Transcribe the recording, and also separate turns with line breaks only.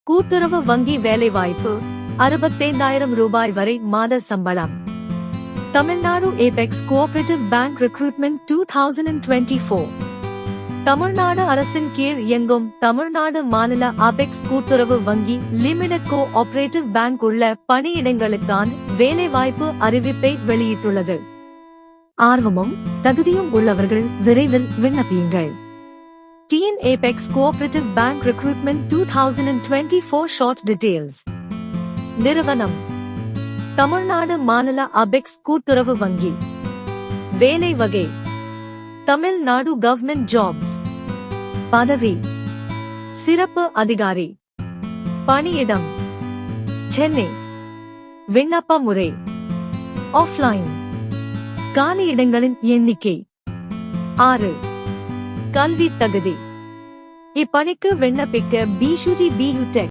கூட்டுறவு வங்கி வேலைவாய்ப்பு 65,000 ரூபாய் வரை மாத சம்பளம். Tamil Nadu Apex cooperative bank recruitment 2024. Tamil Nadu அரசின் கீழ் இயங்கும் தமிழ்நாடு மாநில அபெக்ஸ் கூட்டுறவு வங்கி லிமிடெட் கோ ஆபரேட்டிவ் பேங்க் உள்ள பணியிடங்களுக்கான வேலைவாய்ப்பு அறிவிப்பை வெளியிட்டுள்ளது. ஆர்வமும் தகுதியும் உள்ளவர்கள் விரைவில் விண்ணப்பியுங்கள். TN Apex Cooperative Bank Recruitment 2024 Short Details. நிறுவனம் தமிழ்நாடு மாநில அபெக்ஸ் கூட்டுறவு வங்கி. வேலை வகை தமிழ்நாடு கவர்மெண்ட் ஜாப்ஸ். பதவி சிறப்பு அதிகாரி. பணியிடம் சென்னை. விண்ணப்ப முறை ஆஃப்லைன். காலியிடங்களின் எண்ணிக்கை 6. கல்வி தகுதி. இப்பணிக்கு விண்ணப்பிக்க BUT